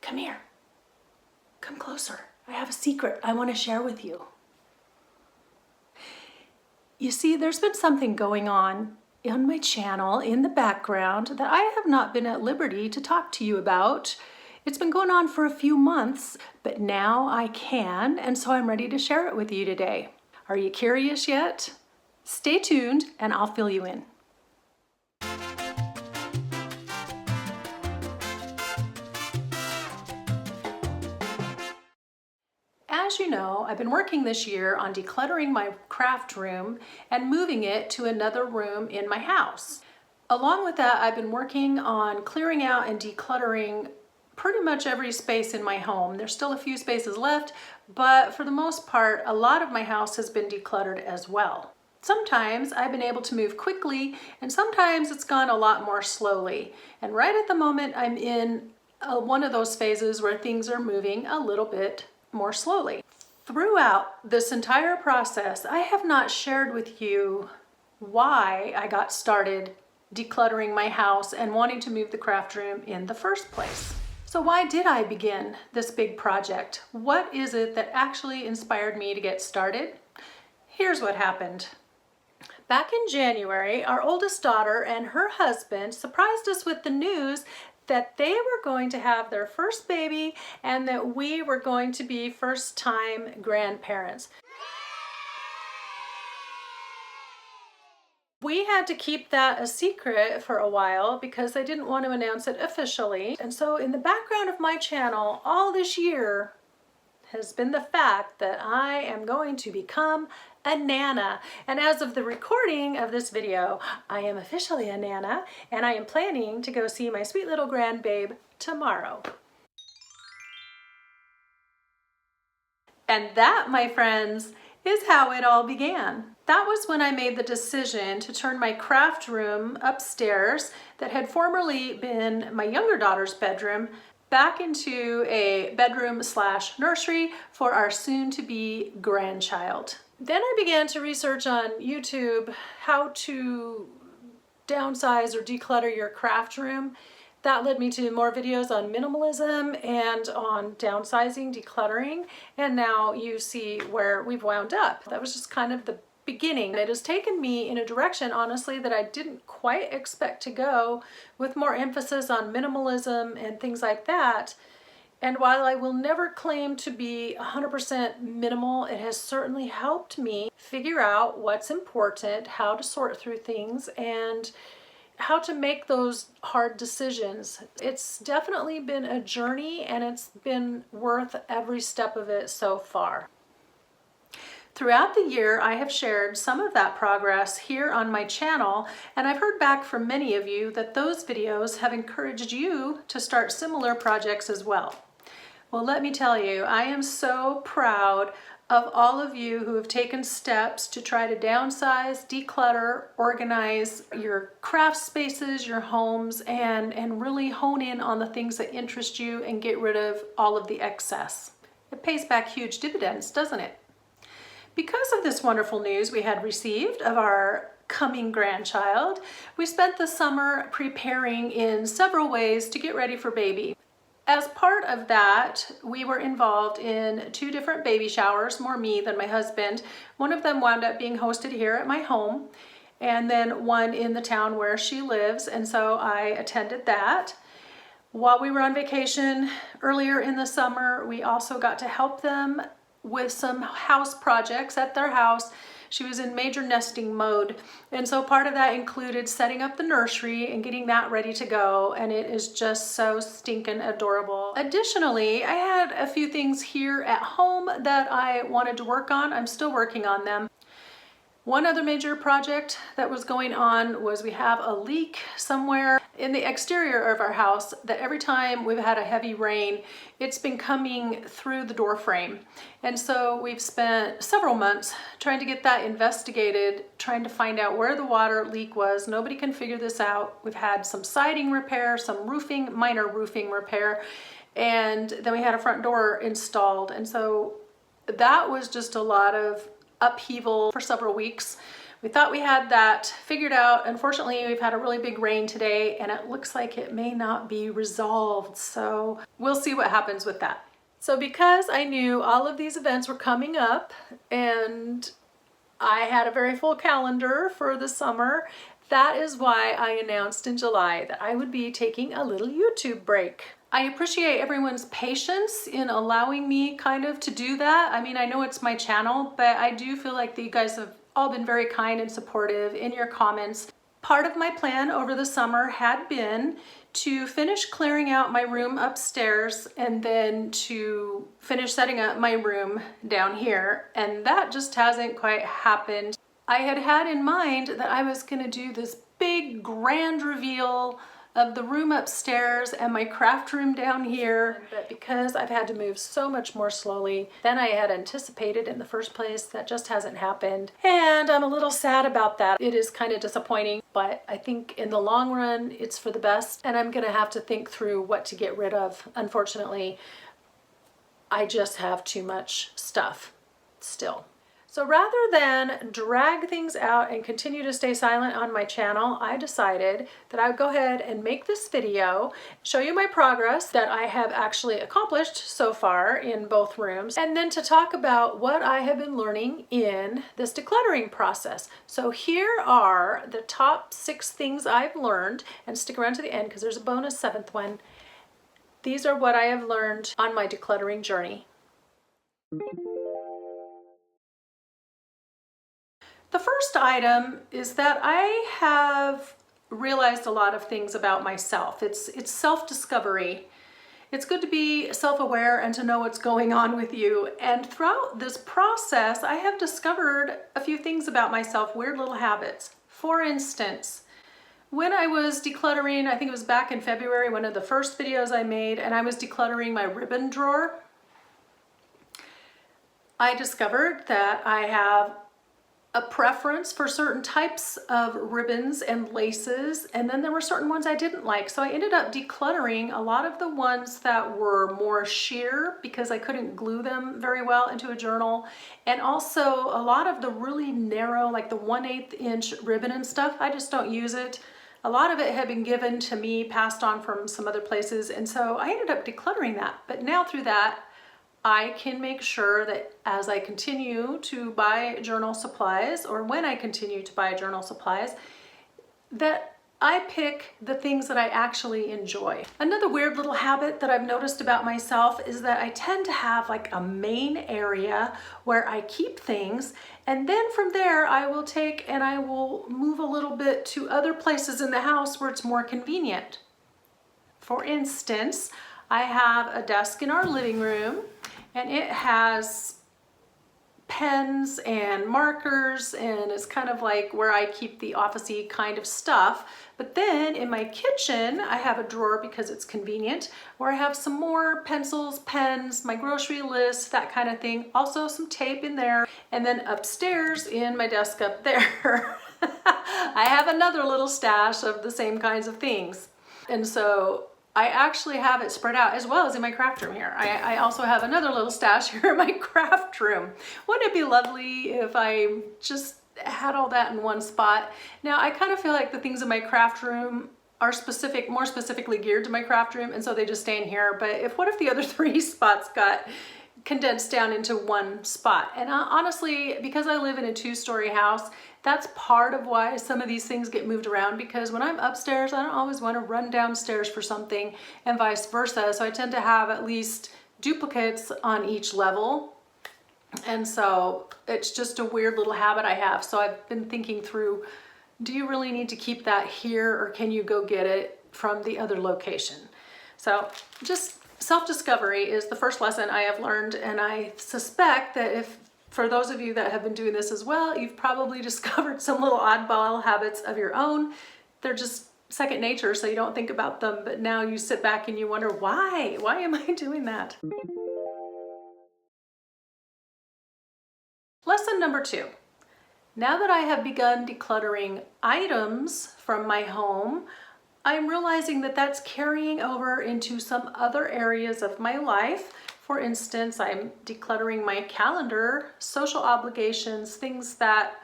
Come here. Come closer. I have a secret I want to share with you. You see, there's been something going on my channel in the background that I have not been at liberty to talk to you about. It's been going on for a few months, but now I can, and so I'm ready to share it with you today. Are you curious yet? Stay tuned and I'll fill you in. As you know, I've been working this year on decluttering my craft room and moving it to another room in my house. Along with that, I've been working on clearing out and decluttering pretty much every space in my home. There's still a few spaces left, but for the most part, a lot of my house has been decluttered as well. Sometimes I've been able to move quickly, and sometimes it's gone a lot more slowly. And right at the moment, I'm in one of those phases where things are moving a little bit more slowly. Throughout this entire process, I have not shared with you why I got started decluttering my house and wanting to move the craft room in the first place. So why did I begin this big project? What is it that actually inspired me to get started? Here's what happened. Back in January, our oldest daughter and her husband surprised us with the news that they were going to have their first baby and that we were going to be first-time grandparents. We had to keep that a secret for a while because they didn't want to announce it officially. And so in the background of my channel all this year has been the fact that I am going to become a Nana. And as of the recording of this video, I am officially a Nana, and I am planning to go see my sweet little grandbabe tomorrow. And that, my friends, is how it all began. That was when I made the decision to turn my craft room upstairs that had formerly been my younger daughter's bedroom back into a bedroom/nursery for our soon-to-be grandchild. Then I began to research on YouTube how to downsize or declutter your craft room. That led me to more videos on minimalism and on downsizing, decluttering, and now you see where we've wound up. That was just kind of the beginning. It has taken me in a direction, honestly, that I didn't quite expect to go, with more emphasis on minimalism and things like that. And while I will never claim to be 100% minimal, it has certainly helped me figure out what's important, how to sort through things, and how to make those hard decisions. It's definitely been a journey, and it's been worth every step of it so far. Throughout the year, I have shared some of that progress here on my channel, and I've heard back from many of you that those videos have encouraged you to start similar projects as well. Well, let me tell you, I am so proud of all of you who have taken steps to try to downsize, declutter, organize your craft spaces, your homes, and really hone in on the things that interest you and get rid of all of the excess. It pays back huge dividends, doesn't it? Because of this wonderful news we had received of our coming grandchild, we spent the summer preparing in several ways to get ready for baby. As part of that, we were involved in 2 different baby showers, more me than my husband. One of them wound up being hosted here at my home, and then one in the town where she lives, and so I attended that. While we were on vacation earlier in the summer, we also got to help them with some house projects at their house. She was in major nesting mode, and so part of that included setting up the nursery and getting that ready to go, and it is just so stinking adorable. Additionally, I had a few things here at home that I wanted to work on. I'm still working on them. One other major project that was going on was we have a leak somewhere in the exterior of our house that every time we've had a heavy rain, it's been coming through the door frame. And so we've spent several months trying to get that investigated, trying to find out where the water leak was. Nobody can figure this out. We've had some siding repair, some roofing, minor roofing repair, and then we had a front door installed. And so that was just a lot of upheaval for several weeks. We thought we had that figured out. Unfortunately, we've had a really big rain today and it looks like it may not be resolved. So we'll see what happens with that. So because I knew all of these events were coming up and I had a very full calendar for the summer, that is why I announced in July that I would be taking a little YouTube break. I appreciate everyone's patience in allowing me kind of to do that. I mean, I know it's my channel, but I do feel like that you guys have all been very kind and supportive in your comments. Part of my plan over the summer had been to finish clearing out my room upstairs and then to finish setting up my room down here, and that just hasn't quite happened. I had in mind that I was going to do this big grand reveal of the room upstairs and my craft room down here, but because I've had to move so much more slowly than I had anticipated in the first place, that just hasn't happened. And I'm a little sad about that. It is kind of disappointing, but I think in the long run, it's for the best. And I'm gonna have to think through what to get rid of. Unfortunately, I just have too much stuff still. So rather than drag things out and continue to stay silent on my channel, I decided that I would go ahead and make this video, show you my progress that I have actually accomplished so far in both rooms, and then to talk about what I have been learning in this decluttering process. So here are the top 6 things I've learned, and stick around to the end because there's a bonus 7th one. These are what I have learned on my decluttering journey. The first item is that I have realized a lot of things about myself. It's self-discovery. It's good to be self-aware and to know what's going on with you. And throughout this process, I have discovered a few things about myself, weird little habits. For instance, when I was decluttering, I think it was back in February, one of the first videos I made, and I was decluttering my ribbon drawer, I discovered that I have a preference for certain types of ribbons and laces, and then there were certain ones I didn't like. So I ended up decluttering a lot of the ones that were more sheer because I couldn't glue them very well into a journal, and also a lot of the really narrow, like the 1/8 inch ribbon and stuff, I just don't use it. A lot of it had been given to me, passed on from some other places, and so I ended up decluttering that. But now through that, I can make sure that as I continue to buy journal supplies, or when I continue to buy journal supplies, that I pick the things that I actually enjoy. Another weird little habit that I've noticed about myself is that I tend to have like a main area where I keep things, and then from there I will take and I will move a little bit to other places in the house where it's more convenient. For instance, I have a desk in our living room, and it has pens and markers, and it's kind of like where I keep the office-y kind of stuff. But then in my kitchen, I have a drawer because it's convenient, where I have some more pencils, pens, my grocery list, that kind of thing. Also some tape in there. And then upstairs in my desk up there, I have another little stash of the same kinds of things. And so I actually have it spread out, as well as in my craft room here. I also have another little stash here in my craft room. Wouldn't it be lovely if I just had all that in one spot? Now, I kind of feel like the things in my craft room are more specifically geared to my craft room, and so they just stay in here. But what if the other 3 spots got condensed down into one spot? And honestly, because I live in a 2-story house, that's part of why some of these things get moved around, because when I'm upstairs, I don't always want to run downstairs for something, and vice versa. So I tend to have at least duplicates on each level. And so it's just a weird little habit I have. So I've been thinking through, do you really need to keep that here, or can you go get it from the other location? So just self-discovery is the first lesson I have learned, and I suspect that for those of you that have been doing this as well, you've probably discovered some little oddball habits of your own. They're just second nature, so you don't think about them, but now you sit back and you wonder, why? Why am I doing that? Lesson number 2. Now that I have begun decluttering items from my home, I'm realizing that that's carrying over into some other areas of my life. For instance, I'm decluttering my calendar, social obligations, things that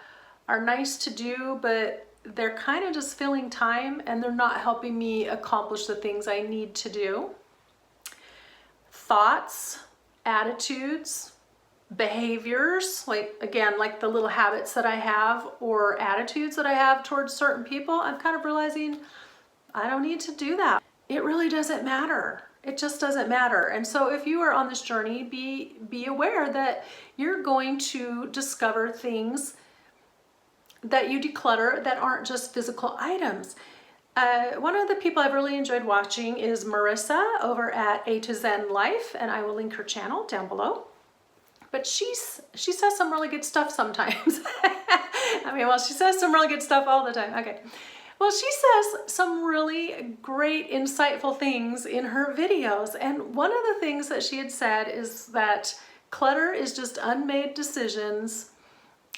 are nice to do, but they're kind of just filling time and they're not helping me accomplish the things I need to do. Thoughts, attitudes, behaviors, like again, like the little habits that I have or attitudes that I have towards certain people, I'm kind of realizing I don't need to do that. It really doesn't matter. It just doesn't matter. And so if you are on this journey, be aware that you're going to discover things that you declutter that aren't just physical items. One of the people I've really enjoyed watching is Marissa over at A to Zen Life, and I will link her channel down below. But she says some really good stuff sometimes. I mean, well, she says some really good stuff all the time. Okay. Well, she says some really great, insightful things in her videos. And one of the things that she had said is that clutter is just unmade decisions.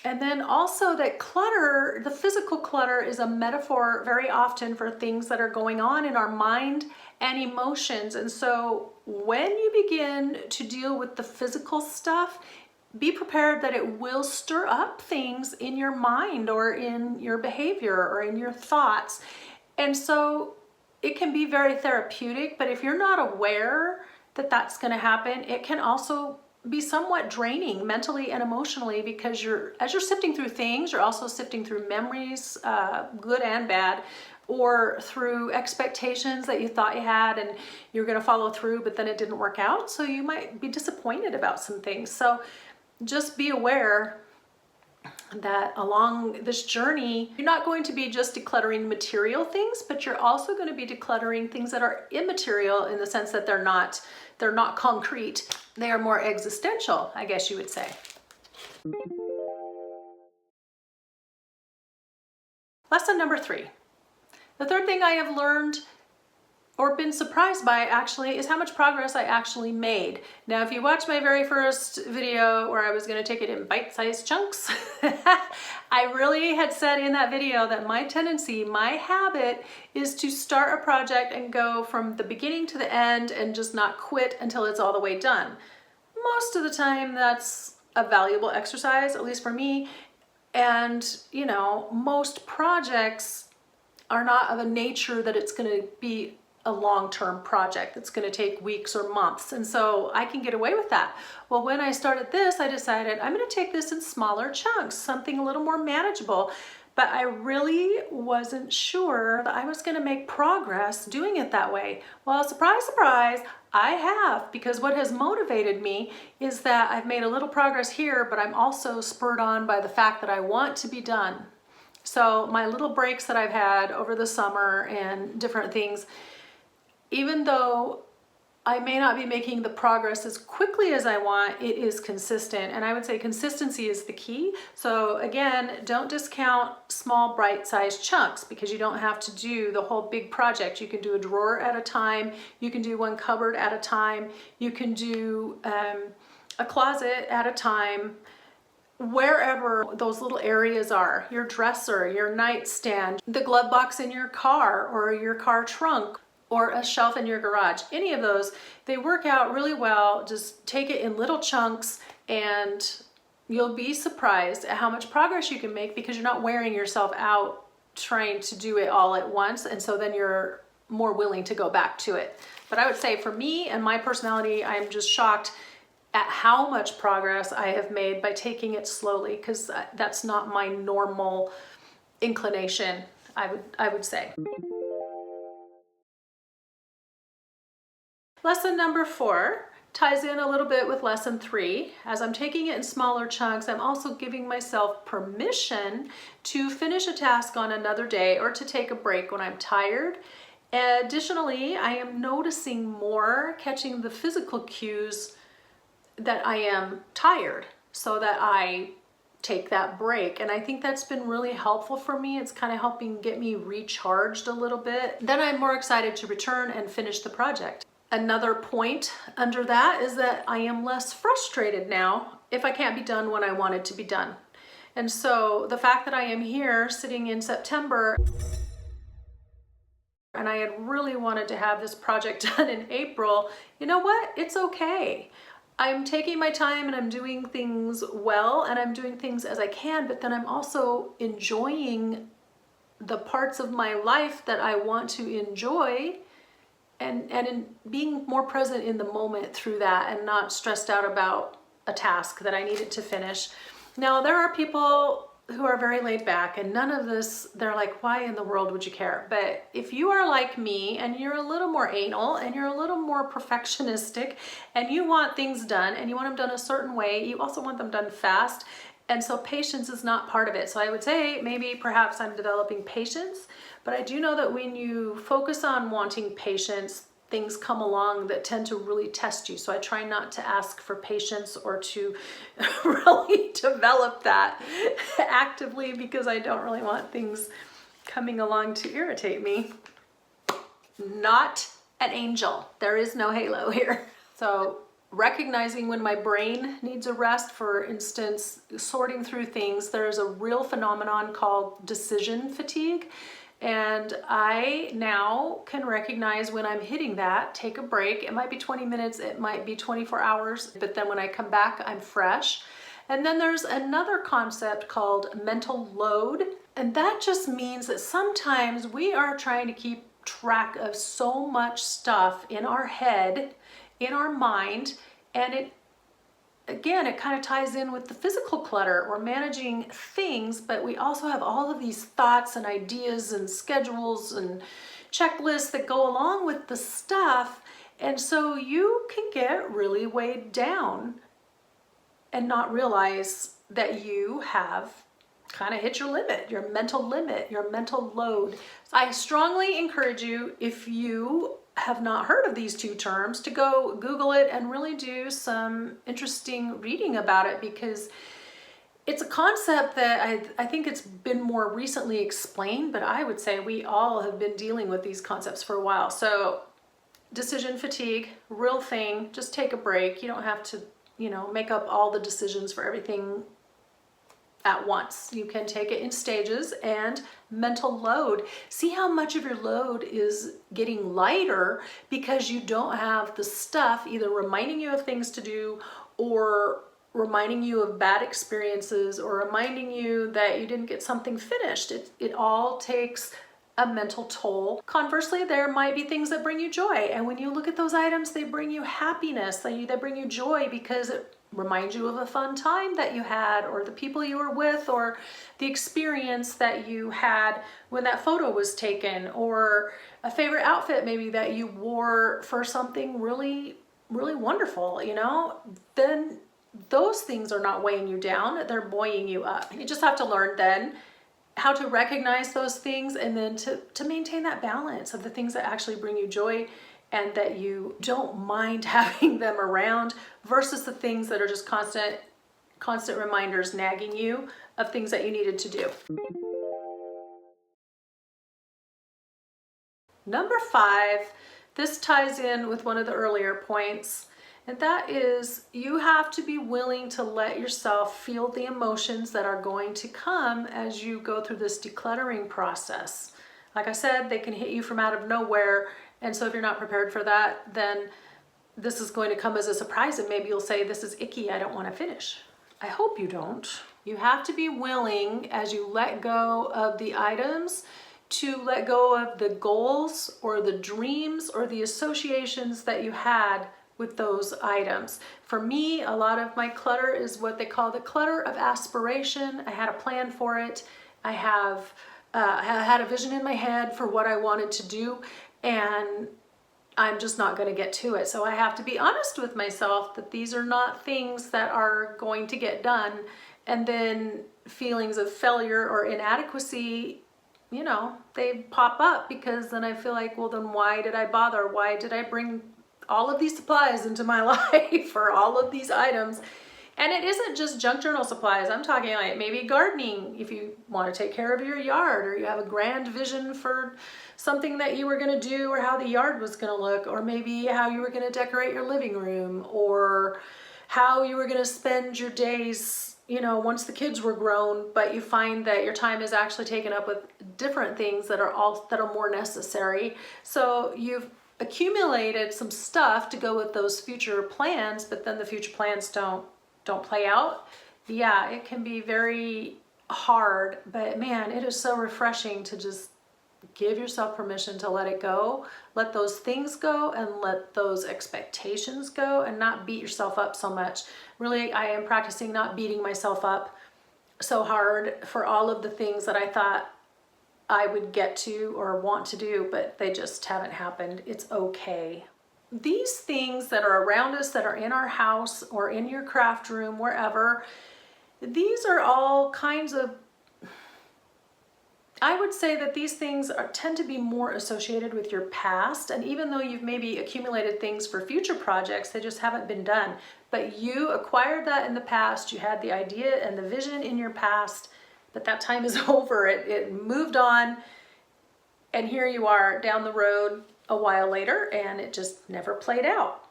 And then also that clutter, the physical clutter, is a metaphor very often for things that are going on in our mind and emotions. And so when you begin to deal with the physical stuff, be prepared that it will stir up things in your mind or in your behavior or in your thoughts. And so it can be very therapeutic, but if you're not aware that that's going to happen, it can also be somewhat draining mentally and emotionally, because as you're sifting through things, you're also sifting through memories, good and bad, or through expectations that you thought you had and you're going to follow through, but then it didn't work out. So you might be disappointed about some things. So just be aware that along this journey, you're not going to be just decluttering material things, but you're also going to be decluttering things that are immaterial, in the sense that they're not concrete. They are more existential, I guess you would say. Lesson number 3. The third thing I have learned or been surprised by actually is how much progress I actually made. Now, if you watched my very first video where I was going to take it in bite-sized chunks, I really had said in that video that my tendency, my habit, is to start a project and go from the beginning to the end and just not quit until it's all the way done. Most of the time that's a valuable exercise, at least for me. And, you know, most projects are not of a nature that it's going to be a long-term project that's going to take weeks or months. And so I can get away with that. Well, when I started this, I decided I'm going to take this in smaller chunks, something a little more manageable. But I really wasn't sure that I was going to make progress doing it that way. Well, surprise, surprise, I have, because what has motivated me is that I've made a little progress here, but I'm also spurred on by the fact that I want to be done. So my little breaks that I've had over the summer and different things, even though I may not be making the progress as quickly as I want, it is consistent. And I would say consistency is the key. So again, don't discount small, bite-sized chunks, because you don't have to do the whole big project. You can do a drawer at a time. You can do one cupboard at a time. You can do a closet at a time. Wherever those little areas are, your dresser, your nightstand, the glove box in your car or your car trunk, or a shelf in your garage, any of those, they work out really well. Just take it in little chunks and you'll be surprised at how much progress you can make, because you're not wearing yourself out trying to do it all at once. And so then you're more willing to go back to it. But I would say for me and my personality, I'm just shocked at how much progress I have made by taking it slowly, because that's not my normal inclination, I would say. Lesson number 4 ties in a little bit with lesson 3. As I'm taking it in smaller chunks, I'm also giving myself permission to finish a task on another day or to take a break when I'm tired. Additionally, I am noticing more, catching the physical cues that I am tired, so that I take that break. And I think that's been really helpful for me. It's kind of helping get me recharged a little bit. Then I'm more excited to return and finish the project. Another point under that is that I am less frustrated now if I can't be done when I want it to be done. And so the fact that I am here sitting in September and I had really wanted to have this project done in April, you know what? It's okay. I'm taking my time and I'm doing things well and I'm doing things as I can, but then I'm also enjoying the parts of my life that I want to enjoy, and in being more present in the moment through that and not stressed out about a task that I needed to finish. Now, there are people who are very laid back and none of this, they're like, why in the world would you care? But if you are like me and you're a little more anal and you're a little more perfectionistic and you want things done and you want them done a certain way, you also want them done fast. And so patience is not part of it. So I would say maybe perhaps I'm developing patience, but I do know that when you focus on wanting patience, things come along that tend to really test you. So I try not to ask for patience or to really develop that actively, because I don't really want things coming along to irritate me. Not an angel. There is no halo here. So recognizing when my brain needs a rest, for instance, sorting through things, there's a real phenomenon called decision fatigue. And I now can recognize when I'm hitting that, take a break. It might be 20 minutes, it might be 24 hours, but then when I come back, I'm fresh. And then there's another concept called mental load. And that just means that sometimes we are trying to keep track of so much stuff in our head, in our mind, and it kind of ties in with the physical clutter. We're managing things, but we also have all of these thoughts and ideas and schedules and checklists that go along with the stuff. And so you can get really weighed down and not realize that you have kind of hit your limit, your mental load. I strongly encourage you, if you have not heard of these two terms, to go Google it and really do some interesting reading about it, because it's a concept that I think it's been more recently explained, but I would say we all have been dealing with these concepts for a while. So decision fatigue, real thing. Just take a break. You don't have to, make up all the decisions for everything at once. You can take it in stages. And mental load. See how much of your load is getting lighter because you don't have the stuff either reminding you of things to do, or reminding you of bad experiences, or reminding you that you didn't get something finished. It all takes a mental toll. Conversely, there might be things that bring you joy. And when you look at those items, they bring you happiness, they bring you joy because it reminds you of a fun time that you had, or the people you were with, or the experience that you had when that photo was taken, or a favorite outfit maybe that you wore for something really, really wonderful, then those things are not weighing you down, they're buoying you up. You just have to learn then how to recognize those things, and then to maintain that balance of the things that actually bring you joy and that you don't mind having them around, versus the things that are just constant reminders nagging you of things that you needed to do. Number 5, this ties in with one of the earlier points, and that is you have to be willing to let yourself feel the emotions that are going to come as you go through this decluttering process. Like I said, they can hit you from out of nowhere, and so if you're not prepared for that, then this is going to come as a surprise, and maybe you'll say, this is icky, I don't want to finish. I hope you don't. You have to be willing, as you let go of the items, to let go of the goals or the dreams or the associations that you had with those items. For me, a lot of my clutter is what they call the clutter of aspiration. I had a plan for it. I had a vision in my head for what I wanted to do, and I'm just not going to get to it. So I have to be honest with myself that these are not things that are going to get done. And then feelings of failure or inadequacy, they pop up, because then I feel like, well, then why did I bother? Why did I bring all of these supplies into my life, or all of these items? And it isn't just junk journal supplies. I'm talking like maybe gardening, if you want to take care of your yard, or you have a grand vision for something that you were going to do, or how the yard was going to look, or maybe how you were going to decorate your living room, or how you were going to spend your days, once the kids were grown, but you find that your time is actually taken up with different things that are more necessary. So you've accumulated some stuff to go with those future plans, but then the future plans don't play out. Yeah, it can be very hard, but man, it is so refreshing to just give yourself permission to let it go, let those things go, and let those expectations go, and not beat yourself up so much. Really, I am practicing not beating myself up so hard for all of the things that I thought I would get to or want to do, but they just haven't happened. It's okay. These things that are around us, that are in our house or in your craft room, wherever, these are all kinds of, I would say that these things tend to be more associated with your past, and even though you've maybe accumulated things for future projects, they just haven't been done. But you acquired that in the past, you had the idea and the vision in your past, but that time is over. It moved on, and here you are down the road a while later, and it just never played out.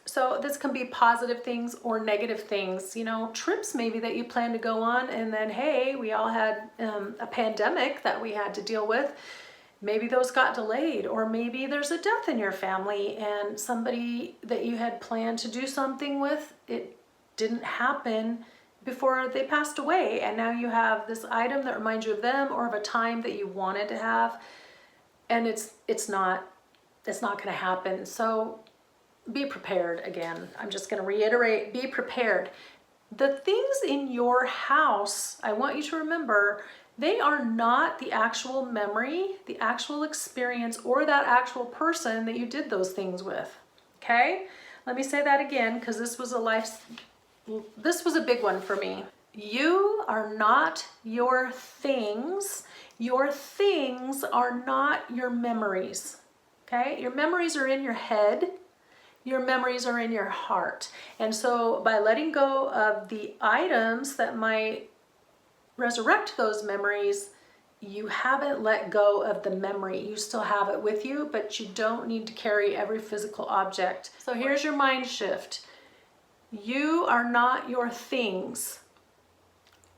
So this can be positive things or negative things, trips maybe that you plan to go on, and then, hey, we all had a pandemic that we had to deal with. Maybe those got delayed, or maybe there's a death in your family and somebody that you had planned to do something with, it didn't happen before they passed away, and now you have this item that reminds you of them or of a time that you wanted to have, and it's not going to happen. So be prepared. Again, I'm just going to reiterate, be prepared. The things in your house, I want you to remember, they are not the actual memory, the actual experience, or that actual person that you did those things with. Okay? Let me say that again, because this was a big one for me. You are not your things. Your things are not your memories. Okay? Your memories are in your head. Your memories are in your heart. And so by letting go of the items that might resurrect those memories, you haven't let go of the memory. You still have it with you, but you don't need to carry every physical object. So here's your mind shift. You are not your things.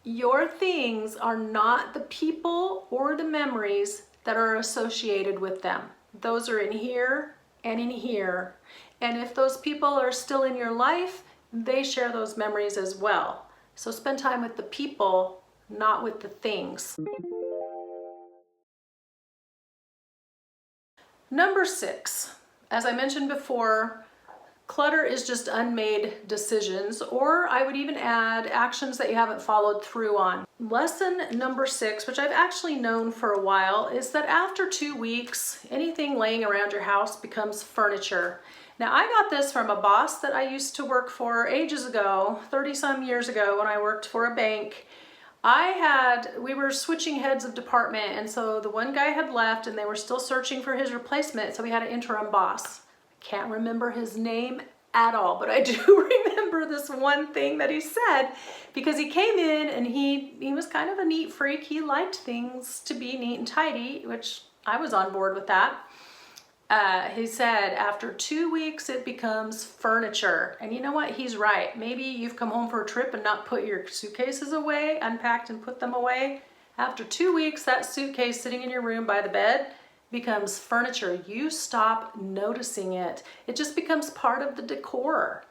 Your things are not the people or the memories that are associated with them. Those are in here and in here. And if those people are still in your life, they share those memories as well. So spend time with the people, not with the things. Number 6, as I mentioned before, clutter is just unmade decisions, or I would even add actions that you haven't followed through on. Lesson number 6, which I've actually known for a while, is that after 2 weeks, anything laying around your house becomes furniture. Now, I got this from a boss that I used to work for ages ago, 30 some years ago, when I worked for a bank. We were switching heads of department, and so the one guy had left and they were still searching for his replacement, so we had an interim boss. Can't remember his name at all, but I do remember this one thing that he said, because he came in and he was kind of a neat freak. He liked things to be neat and tidy, which I was on board with that. He said, after 2 weeks, it becomes furniture. And you know what? He's right. Maybe you've come home for a trip and not put your suitcases away, unpacked and put them away. After 2 weeks, that suitcase sitting in your room by the bed becomes furniture. You stop noticing it. It just becomes part of the decor.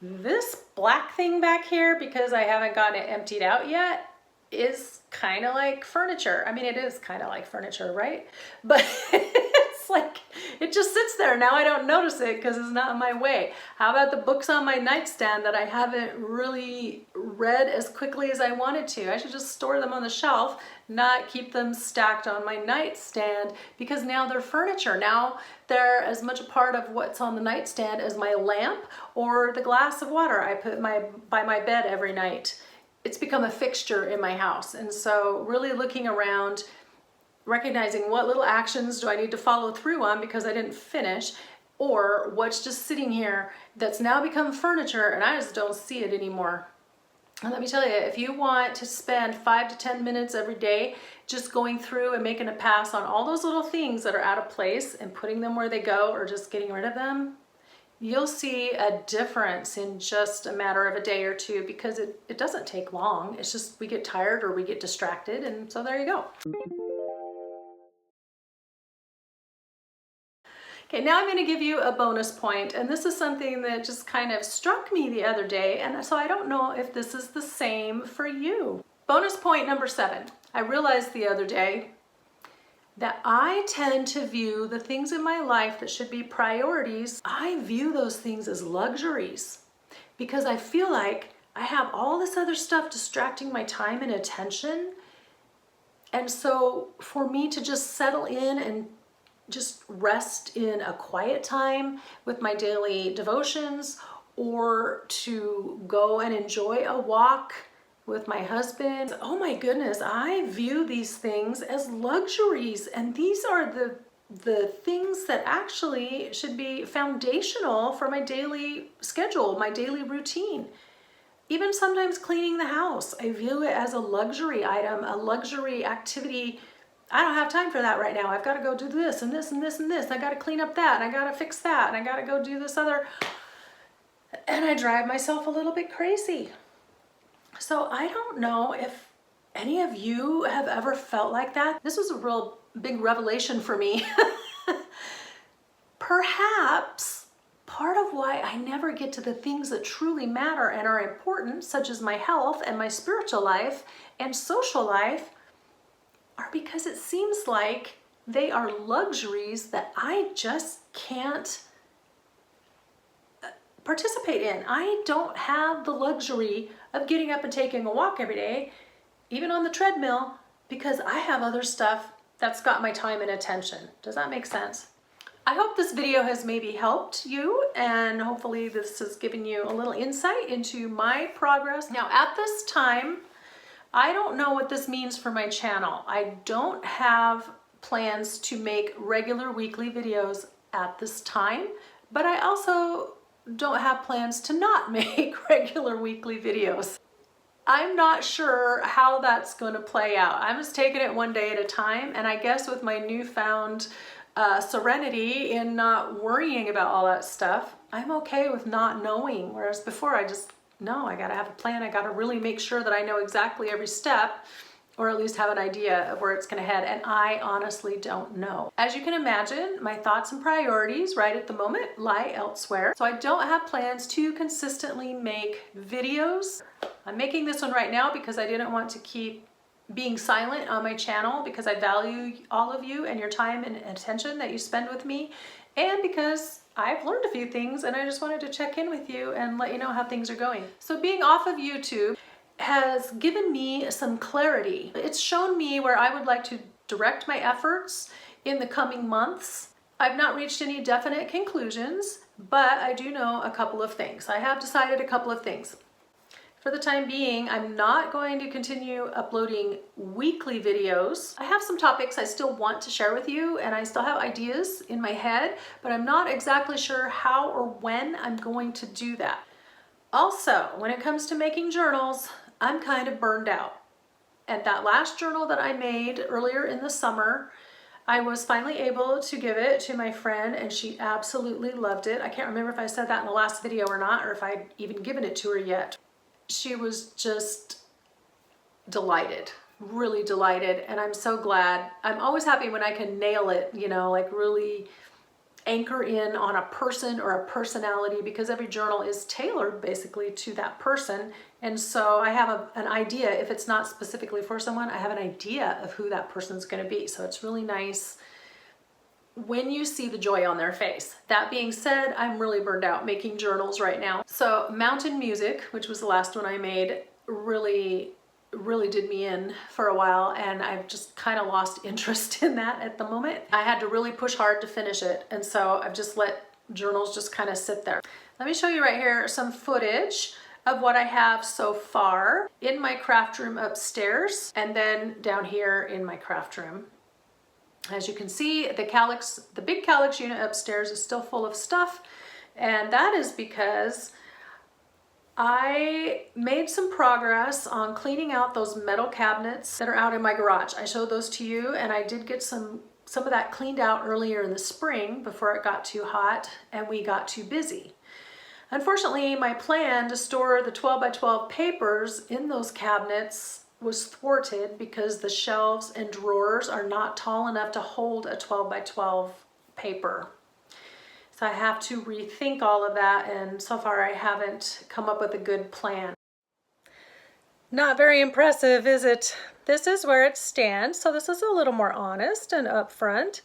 This black thing back here, because I haven't gotten it emptied out yet, is kind of like furniture. I mean, it is kind of like furniture, right? But it's like, it just sits there. Now I don't notice it because it's not in my way. How about the books on my nightstand that I haven't really read as quickly as I wanted to? I should just store them on the shelf, not keep them stacked on my nightstand, because now they're furniture. Now they're as much a part of what's on the nightstand as my lamp or the glass of water I put by my bed every night. It's become a fixture in my house. And so really looking around, recognizing what little actions do I need to follow through on because I didn't finish, or what's just sitting here that's now become furniture and I just don't see it anymore. And let me tell you, if you want to spend 5 to 10 minutes every day just going through and making a pass on all those little things that are out of place and putting them where they go, or just getting rid of them, you'll see a difference in just a matter of a day or two, because it doesn't take long. It's just we get tired or we get distracted, and so there you go. Okay, now I'm going to give you a bonus point, and this is something that just kind of struck me the other day, and so I don't know if this is the same for you. Bonus point number 7. I realized the other day that I tend to view the things in my life that should be priorities, I view those things as luxuries because I feel like I have all this other stuff distracting my time and attention. And so for me to just settle in and just rest in a quiet time with my daily devotions, or to go and enjoy a walk with my husband, oh my goodness, I view these things as luxuries, and these are the things that actually should be foundational for my daily schedule, my daily routine. Even sometimes cleaning the house, I view it as a luxury item, a luxury activity. I don't have time for that right now. I've got to go do this and this and this and this. I got to clean up that, and I got to fix that, and I got to go do this other. And I drive myself a little bit crazy. So I don't know if any of you have ever felt like that. This was a real big revelation for me. Perhaps part of why I never get to the things that truly matter and are important, such as my health and my spiritual life and social life, are because it seems like they are luxuries that I just can't participate in. I don't have the luxury of getting up and taking a walk every day, even on the treadmill, because I have other stuff that's got my time and attention. Does that make sense? I hope this video has maybe helped you, and hopefully this has given you a little insight into my progress. Now at this time, I don't know what this means for my channel. I don't have plans to make regular weekly videos at this time, but I also don't have plans to not make regular weekly videos. I'm not sure how that's going to play out. I'm just taking it one day at a time, and I guess with my newfound serenity in not worrying about all that stuff, I'm okay with not knowing, whereas before I just know I gotta have a plan. I gotta really make sure that I know exactly every step, or at least have an idea of where it's gonna head, and I honestly don't know. As you can imagine, my thoughts and priorities right at the moment lie elsewhere, so I don't have plans to consistently make videos. I'm making this one right now because I didn't want to keep being silent on my channel, because I value all of you and your time and attention that you spend with me, and because I've learned a few things and I just wanted to check in with you and let you know how things are going. So being off of YouTube has given me some clarity. It's shown me where I would like to direct my efforts in the coming months. I've not reached any definite conclusions, but I do know a couple of things. I have decided a couple of things. For the time being, I'm not going to continue uploading weekly videos. I have some topics I still want to share with you, and I still have ideas in my head, but I'm not exactly sure how or when I'm going to do that. Also, when it comes to making journals, I'm kind of burned out. And that last journal that I made earlier in the summer, I was finally able to give it to my friend, and she absolutely loved it. I can't remember if I said that in the last video or not, or if I'd even given it to her yet. She was just delighted, really delighted, and I'm so glad. I'm always happy when I can nail it, you know, like really anchor in on a person or a personality, because every journal is tailored basically to that person. And so I have an idea. If it's not specifically for someone, I have an idea of who that person's going to be. So it's really nice when you see the joy on their face. That being said, I'm really burned out making journals right now. So Mountain Music, which was the last one I made, really did me in for a while, and I've just kind of lost interest in that at the moment. I had to really push hard to finish it, and so I've just let journals just kind of sit there. Let me show you right here some footage of what I have so far in my craft room upstairs, and then down here in my craft room. As you can see, the big Calyx unit upstairs is still full of stuff, and that is because I made some progress on cleaning out those metal cabinets that are out in my garage. I showed those to you, and I did get some of that cleaned out earlier in the spring before it got too hot and we got too busy. Unfortunately, my plan to store the 12 by 12 papers in those cabinets was thwarted because the shelves and drawers are not tall enough to hold a 12 by 12 paper. So I have to rethink all of that, and so far I haven't come up with a good plan. Not very impressive, is it? This is where it stands, so this is a little more honest and upfront.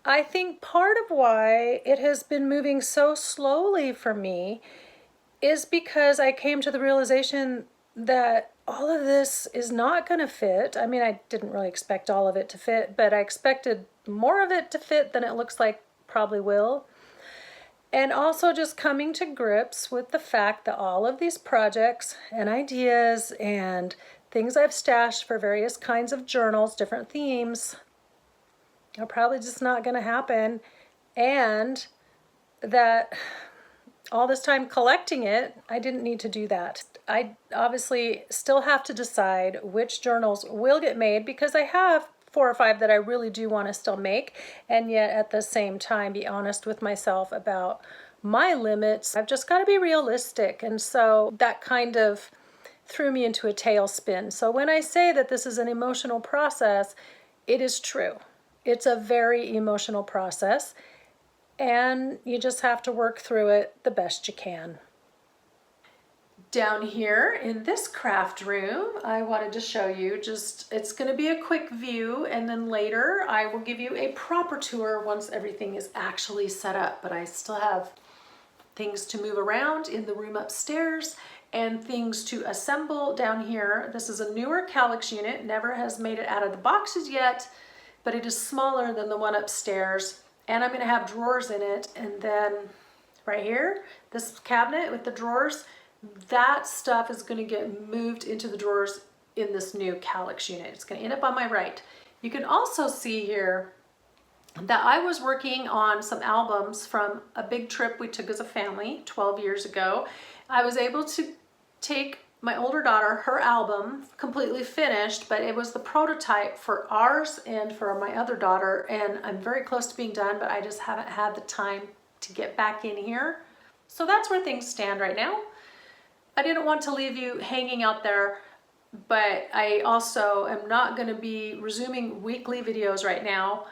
I think part of why it has been moving so slowly for me is because I came to the realization that all of this is not going to fit. I mean, I didn't really expect all of it to fit, but I expected more of it to fit than it looks like probably will. And also just coming to grips with the fact that all of these projects and ideas and things I've stashed for various kinds of journals, different themes, are probably just not going to happen. And that all this time collecting it, I didn't need to do that. I obviously still have to decide which journals will get made, because I have 4 or 5 that I really do want to still make, and yet at the same time be honest with myself about my limits. I've just got to be realistic, and so that kind of threw me into a tailspin. So when I say that this is an emotional process, it is true. It's a very emotional process, and you just have to work through it the best you can. Down here in this craft room, I wanted to show you it's going to be a quick view, and then later I will give you a proper tour once everything is actually set up. But I still have things to move around in the room upstairs and things to assemble down here. This is a newer Calyx unit, never has made it out of the boxes yet, but it is smaller than the one upstairs. And I'm going to have drawers in it. And then right here, this cabinet with the drawers, that stuff is going to get moved into the drawers in this new Calyx unit. It's going to end up on my right. You can also see here that I was working on some albums from a big trip we took as a family 12 years ago. I was able to take my older daughter, her album, completely finished, but it was the prototype for ours and for my other daughter, and I'm very close to being done, but I just haven't had the time to get back in here. So that's where things stand right now. I didn't want to leave you hanging out there, but I also am not going to be resuming weekly videos right now.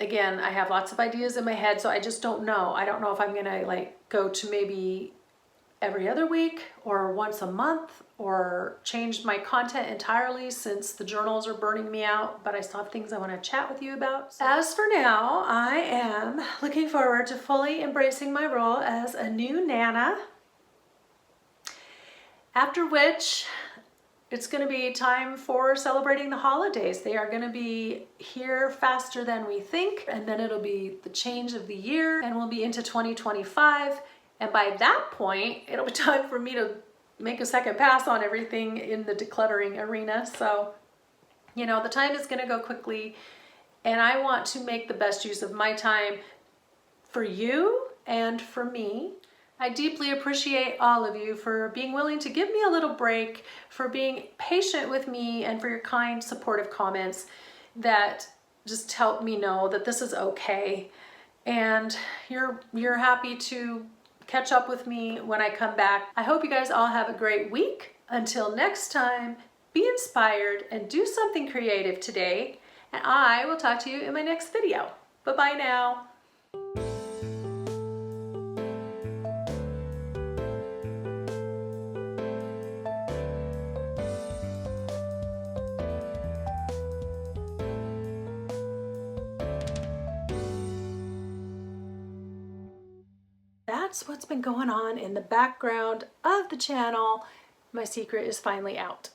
Again, I have lots of ideas in my head, so I just don't know. I don't know if I'm going to go to maybe every other week or once a month, or change my content entirely since the journals are burning me out, but I still have things I want to chat with you about. As for now, I am looking forward to fully embracing my role as a new Nana, after which it's going to be time for celebrating the holidays. They are going to be here faster than we think, and then it'll be the change of the year, and we'll be into 2025. And by that point, it'll be time for me to make a second pass on everything in the decluttering arena. So, you know, the time is going to go quickly, and I want to make the best use of my time for you and for me. I deeply appreciate all of you for being willing to give me a little break, for being patient with me, and for your kind, supportive comments that just help me know that this is okay. And you're happy to catch up with me when I come back. I hope you guys all have a great week. Until next time, be inspired and do something creative today. And I will talk to you in my next video. Bye-bye now. That's what's been going on in the background of the channel. My secret is finally out.